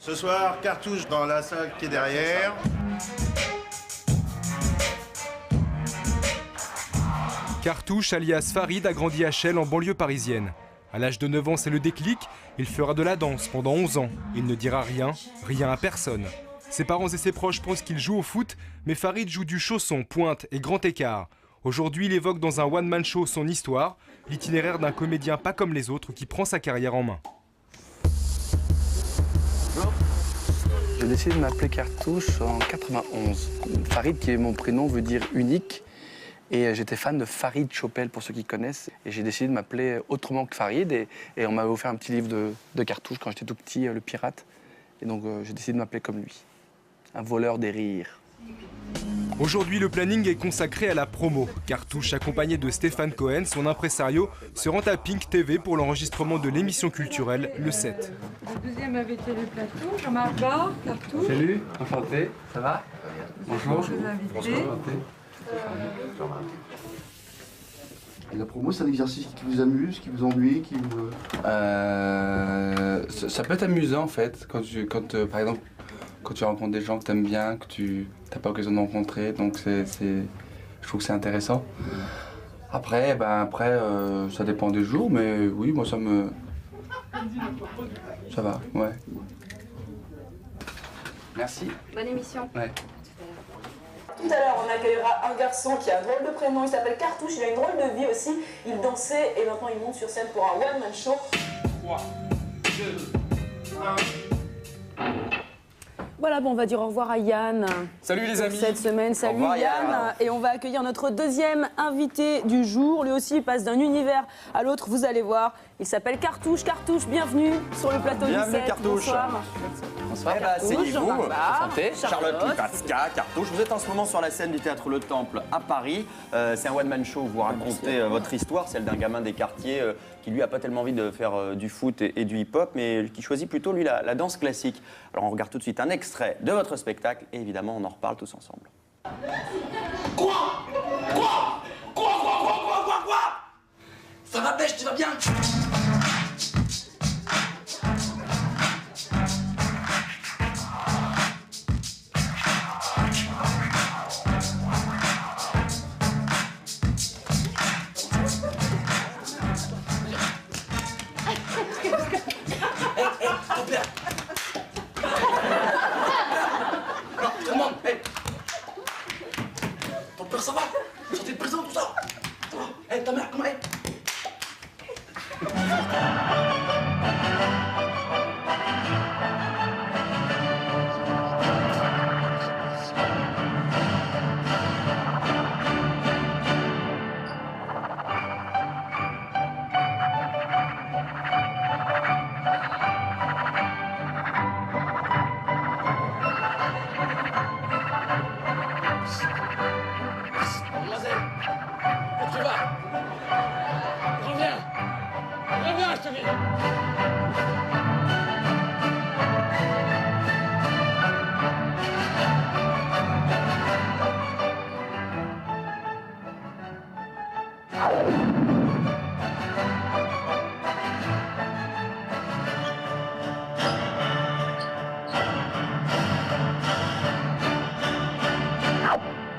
Ce soir, Cartouche dans la salle qui est derrière. Cartouche, alias Farid, a grandi à Chelles en banlieue parisienne. À l'âge de 9 ans, c'est le déclic. Il fera de la danse pendant 11 ans. Il ne dira rien à personne. Ses parents et ses proches pensent qu'il joue au foot, mais Farid joue du chausson, pointe et grand écart. Aujourd'hui, il évoque dans un one-man show son histoire, l'itinéraire d'un comédien pas comme les autres qui prend sa carrière en main. J'ai décidé de m'appeler Cartouche en 91. Farid, qui est mon prénom, veut dire unique. Et j'étais fan de Farid Chopel, pour ceux qui connaissent. Et j'ai décidé de m'appeler autrement que Farid. Et on m'avait offert un petit livre de Cartouche quand j'étais tout petit, Le Pirate. Et donc j'ai décidé de m'appeler comme lui. Un voleur des rires. Aujourd'hui, le planning est consacré à la promo. Cartouche, accompagné de Stéphane Cohen, son impresario, se rend à Pink TV pour l'enregistrement de l'émission culturelle Le 7. Le deuxième invité du plateau, Jean-Marc Barr, Cartouche. Salut, enchanté, ça va? Bonjour. Bonjour. Et la promo, c'est un exercice qui vous amuse, qui vous ennuie, qui vous... Ça peut être amusant en fait, par exemple, quand tu rencontres des gens que tu aimes bien, que tu n'as pas l'occasion de rencontrer, donc je trouve que c'est intéressant. Après, ça dépend des jours, mais oui, moi ça va, ouais. Merci. Bonne émission. Ouais. Tout à l'heure, on accueillera un garçon qui a un drôle de prénom, il s'appelle Cartouche, il a une drôle de vie aussi. Il dansait et maintenant il monte sur scène pour un one-man show. 3, 2, 1... Voilà, bon, on va dire au revoir à Yann. Salut les amis. Cette semaine, salut revoir, Yann. Et on va accueillir notre deuxième invité du jour. Lui aussi, il passe d'un univers à l'autre, vous allez voir. Il s'appelle Cartouche. Cartouche, bienvenue sur le plateau du 7. Cartouche. Bonsoir. Bonsoir. Cartouche, C'est Yves, Jean-Marc Barr, Charlotte Lupacka, Cartouche. Vous êtes en ce moment sur la scène du Théâtre Le Temple à Paris. C'est un one-man show où vous racontez votre histoire, celle d'un gamin des quartiers qui lui a pas tellement envie de faire du foot et du hip-hop, mais qui choisit plutôt lui la danse classique. Alors on regarde tout de suite un extrait de votre spectacle et évidemment on en reparle tous ensemble. Quoi? Ça va, Pêche, tu vas bien? Ton père, ça va? Sortez de prison, tout ça? Ça va? Hey, ta mère, comment elle?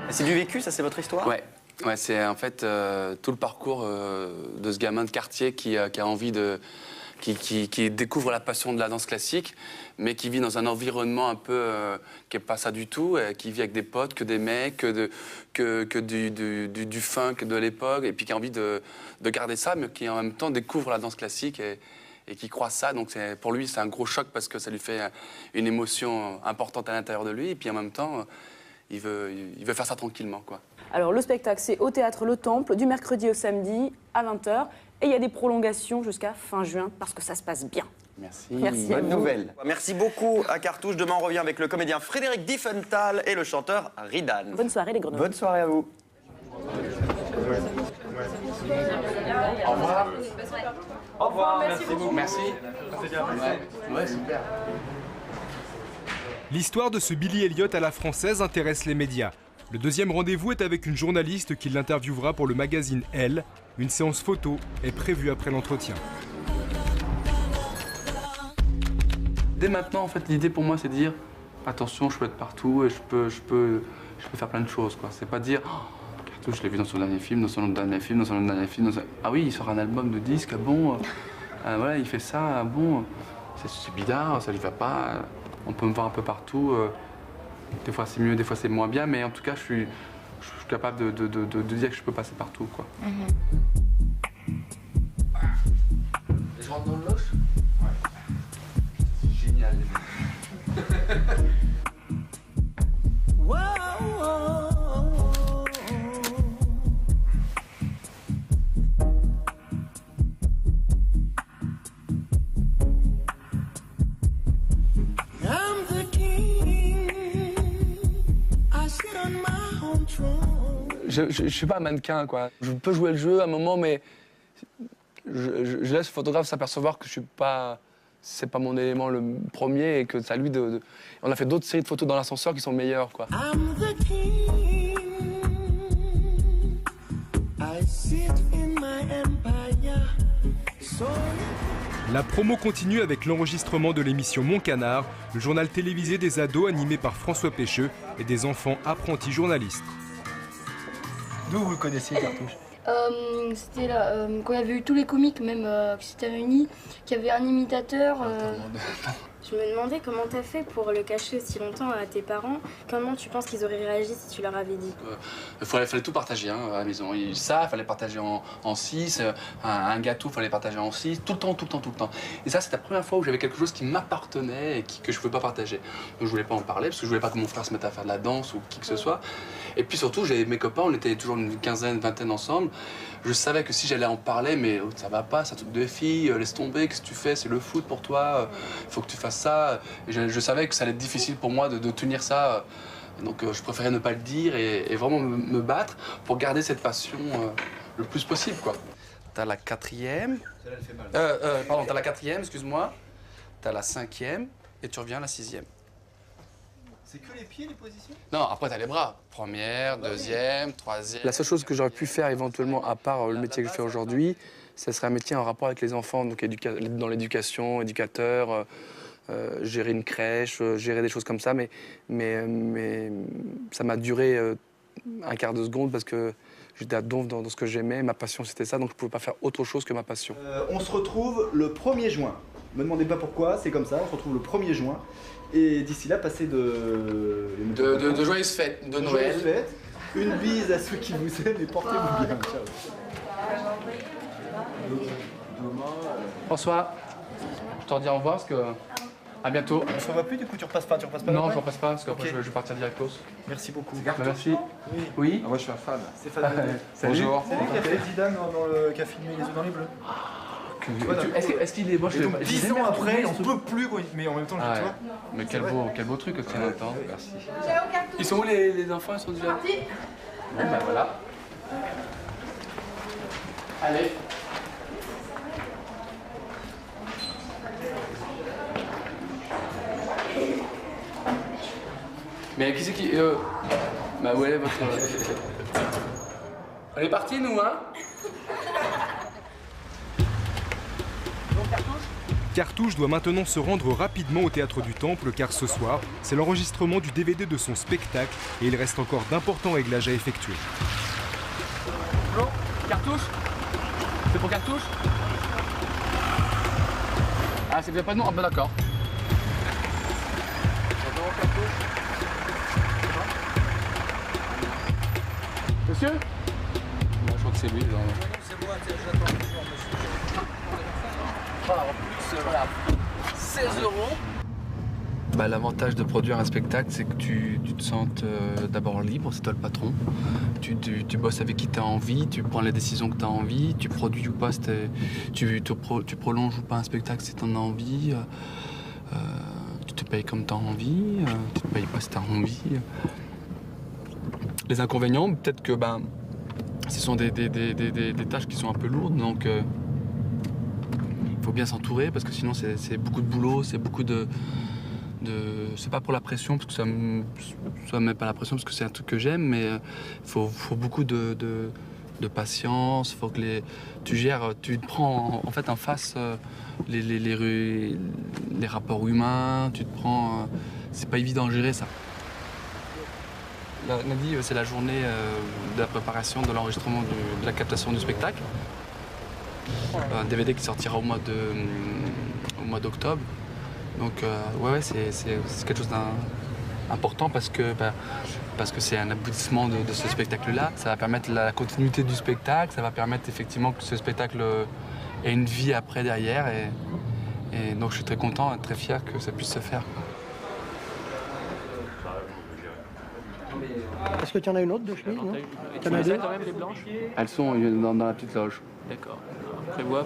C'est du vécu, ça c'est votre histoire? Ouais, c'est en fait tout le parcours de ce gamin de quartier qui a envie de... Qui découvre la passion de la danse classique, mais qui vit dans un environnement un peu qui n'est pas ça du tout, qui vit avec des potes, que des mecs, que du funk de l'époque, et puis qui a envie de garder ça, mais qui en même temps découvre la danse classique et qui croit ça. Donc pour lui, c'est un gros choc parce que ça lui fait une émotion importante à l'intérieur de lui, et puis en même temps, il veut faire ça tranquillement, quoi. Alors, le spectacle, c'est au Théâtre Le Temple, du mercredi au samedi, à 20h. Et il y a des prolongations jusqu'à fin juin, parce que ça se passe bien. Merci. Merci à Bonne vous. nouvelle. Merci beaucoup à Cartouche. Demain, on revient avec le comédien Frédéric Diffenthal et le chanteur Ridan. Bonne soirée, les grenouilles. Bonne soirée à vous. Au revoir. Au revoir, merci beaucoup. Merci. Ouais, super. L'histoire de ce Billy Elliot à la française intéresse les médias. Le deuxième rendez-vous est avec une journaliste qui l'interviewera pour le magazine Elle. Une séance photo est prévue après l'entretien. dès maintenant, en fait, l'idée pour moi, c'est de dire attention, je peux être partout et je peux faire plein de choses, quoi. C'est pas dire Cartouche, je l'ai vu dans son dernier film, dans son autre dernier film, dans son autre dernier film. Ah oui, il sort un album de disques, ah bon, voilà, il fait ça, ah bon, c'est bizarre, ça lui va pas. On peut me voir un peu partout. Des fois c'est mieux, des fois c'est moins bien, mais en tout cas, je suis capable de dire que je peux passer partout, quoi. Je rentre dans le loche? Ouais. Génial, les mecs. Je suis pas un mannequin, quoi. Je peux jouer le jeu à un moment, mais je laisse le photographe s'apercevoir que je suis pas... C'est pas mon élément le premier et que c'est à lui de... On a fait d'autres séries de photos dans l'ascenseur qui sont meilleures, quoi. La promo continue avec l'enregistrement de l'émission Mon Canard, le journal télévisé des ados animé par François Pécheux et des enfants apprentis journalistes. D'où vous le connaissez, Cartouche? C'était là, quand il y avait eu tous les comiques, même qui s'étaient réunis, qu'il y avait un imitateur. Je me demandais comment t'as fait pour le cacher aussi longtemps à tes parents. Comment tu penses qu'ils auraient réagi si tu leur avais dit? Il fallait tout partager à la maison. Ça, il fallait partager en 6. Un gâteau, il fallait partager en 6. Tout le temps, tout le temps, tout le temps. Et ça, c'était la première fois où j'avais quelque chose qui m'appartenait et que je ne pouvais pas partager. Donc je voulais pas en parler parce que je voulais pas que mon frère se mette à faire de la danse ou qui que ce soit. Et puis surtout, j'avais mes copains, on était toujours une quinzaine, vingtaine ensemble. Je savais que si j'allais en parler, mais oh, ça va pas, c'est un truc de fille, laisse tomber, qu'est-ce que tu fais, c'est le foot pour toi, il faut que tu fasses ça. Et je savais que ça allait être difficile pour moi de tenir ça. Donc je préférais ne pas le dire et vraiment me battre pour garder cette passion le plus possible, quoi. T'as la 4e. Pardon, t'as la 4e, excuse-moi. T'as la 5e et tu reviens à la 6e. C'est que les pieds, les positions? Non, après t'as les bras. 1re, 2e, 3e. La seule chose que j'aurais pu faire éventuellement, à part le métier que je fais aujourd'hui, ce serait un métier en rapport avec les enfants, donc dans l'éducation, éducateur, gérer une crèche, gérer des choses comme ça, mais ça m'a duré un quart de seconde parce que j'étais à donf dans ce que j'aimais, ma passion c'était ça, donc je ne pouvais pas faire autre chose que ma passion. On se retrouve le 1er juin. Ne me demandez pas pourquoi, c'est comme ça, on se retrouve le 1er juin. Et d'ici là, passez de joyeuses fêtes de Noël. Joyeuses fêtes. Une bise à ceux qui vous aiment et portez-vous bien. Ciao. François, je te redis au revoir parce que... À bientôt. On se revoit plus, du coup tu repasses pas Non, je repasse pas parce qu'après je vais partir directos. Merci beaucoup. Merci. Oui. Ah, moi je suis un fan. C'est fan. Bonjour. C'est lui qui a fait Zidane qui a filmé Les Yeux dans les Bleus. Est-ce qu'il est moche? 10 ans après, on peut plus, mais en même temps, tu vois. Mais quel beau truc aussi en même temps. Merci. Ils sont où les enfants? Ils sont déjà partis. Bon, ben voilà. Allez. Mais qui c'est qui... Bah ouais, votre... On est partis, nous, hein? Cartouche doit maintenant se rendre rapidement au Théâtre du Temple car ce soir, c'est l'enregistrement du DVD de son spectacle et il reste encore d'importants réglages à effectuer. Flo, Cartouche? C'est pour Cartouche? Ah, c'est bien pas de nom? Ah bah d'accord. Monsieur? Moi, je crois que c'est lui. Non, c'est moi, j'attends toujours, monsieur. En plus, voilà, 16 €. Bah, l'avantage de produire un spectacle, c'est que tu te sentes d'abord libre, c'est toi le patron. Tu bosses avec qui tu as envie, tu prends les décisions que tu as envie, tu produis ou pas, tu prolonges ou pas un spectacle si tu en as envie. Tu te payes comme tu as envie, tu te payes pas si tu as envie. Les inconvénients, peut-être que ce sont des tâches qui sont un peu lourdes, donc il faut bien s'entourer parce que sinon c'est beaucoup de boulot, c'est beaucoup de c'est pas pour la pression parce que ça me met pas la pression parce que c'est un truc que j'aime, mais il faut beaucoup de de patience, faut que tu gères, tu te prends en fait en face les rapports humains, tu te prends, c'est pas évident de gérer ça. Lundi, c'est la journée de la préparation de l'enregistrement de la captation du spectacle. Un DVD qui sortira au mois d'octobre. Donc ouais, c'est quelque chose d'important parce que c'est un aboutissement de ce spectacle-là. Ça va permettre la continuité du spectacle, ça va permettre effectivement que ce spectacle ait une vie après derrière. Et donc je suis très content et très fier que ça puisse se faire. Est-ce que tu en as une autre de chemise, non? Tu en as deux? Quand même les blanches? Elles sont dans la petite loge. D'accord. Prévoit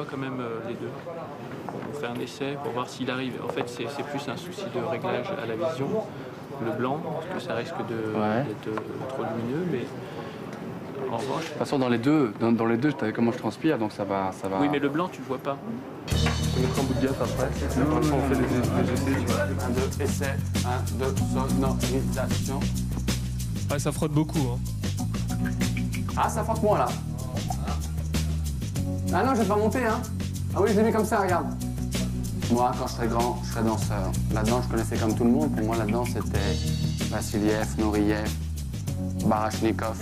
quand même les deux. On fait un essai pour voir s'il arrive. En fait, c'est plus un souci de réglage à la vision. Le blanc, parce que ça risque d'être trop lumineux, mais en revanche... De toute façon, dans les deux, tu savais comment je transpire, donc ça va... Oui, mais le blanc, tu le vois pas. On mettra un bout de gaffe après. On fait des essais, tu vois. 1, 2, essai. 1, 2, sonorisation. Ouais, ça frotte beaucoup, hein. Ah, ça frotte moins, là. Ah non, je vais pas monter, hein. Ah oui, je l'ai mis comme ça, regarde. Moi, quand je serai grand, je serai danseur. La danse, je connaissais comme tout le monde. Pour moi, la danse, c'était Vassiliev, Nouriev, Barachnikov.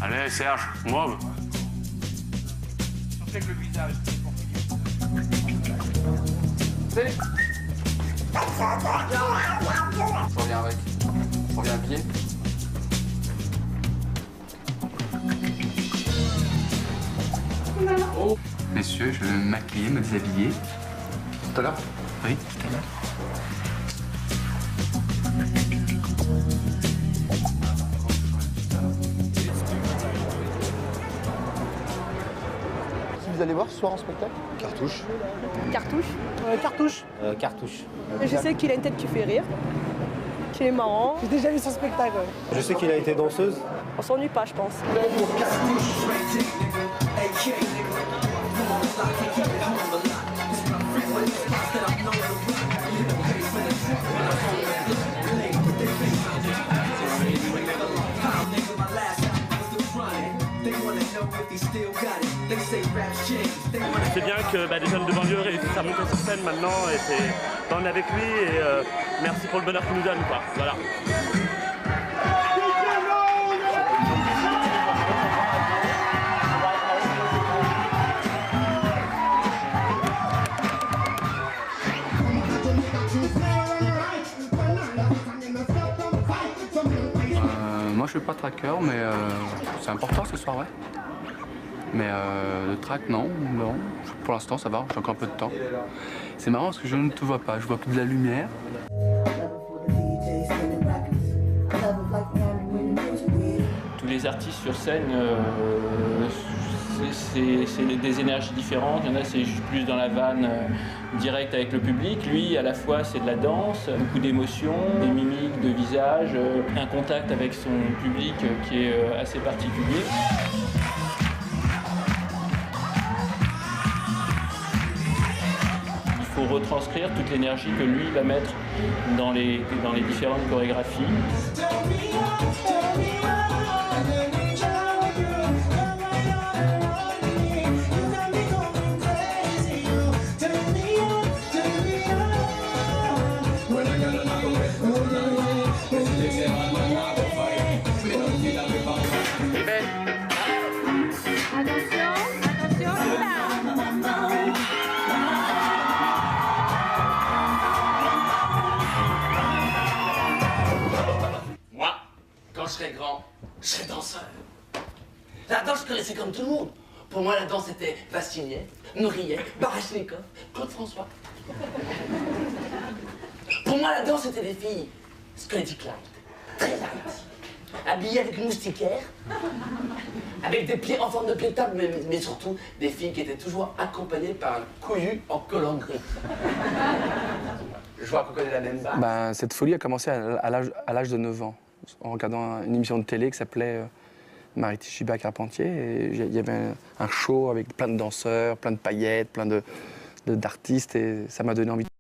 Allez, Serge, mauve. Sortez avec le visage. Je reviens avec. Je reviens à pied. Oh. Messieurs, je vais me maquiller, me déshabiller. Tout à l'heure? Oui, tout à l'heure. Qui vous allez voir ce soir en spectacle? Cartouche. Cartouche. Cartouche. Cartouche. Je sais qu'il a une tête qui fait rire, qu'il est marrant. J'ai déjà vu son spectacle. Je sais qu'il a été danseuse. On s'ennuie pas, je pense. C'est bien que des jeunes de banlieue réussissent à monter sur scène maintenant et on est avec lui et merci pour le bonheur qu'il nous donne, quoi. Voilà. Moi, je suis pas tracker, mais c'est important ce soir, ouais. Mais le track, non. Pour l'instant, ça va, j'ai encore un peu de temps. C'est marrant parce que je ne te vois pas, je vois que de la lumière. Tous les artistes sur scène, c'est des énergies différentes. Il y en a, c'est juste plus dans la vanne directe avec le public. Lui, à la fois, c'est de la danse, beaucoup d'émotions, des mimiques de visage, un contact avec son public qui est assez particulier. Il faut retranscrire toute l'énergie que lui va mettre dans les différentes chorégraphies. Quand je serai grand, je serai danseur. La danse, je connaissais comme tout le monde. Pour moi, la danse, c'était Vassiliev, Nouriev, Barachnikov, Claude François. Pour moi, la danse, c'était des filles Scully Clyde, très light, habillées avec une moustiquaire, avec des pieds en forme de pied de table, mais surtout des filles qui étaient toujours accompagnées par un couillu en collant gris. Je vois qu'on connaît la même base. Cette folie a commencé à l'âge de 9 ans. En regardant une émission de télé qui s'appelait Mariti Chiba Carpentier. Et il y avait un show avec plein de danseurs, plein de paillettes, plein d'artistes. Et ça m'a donné envie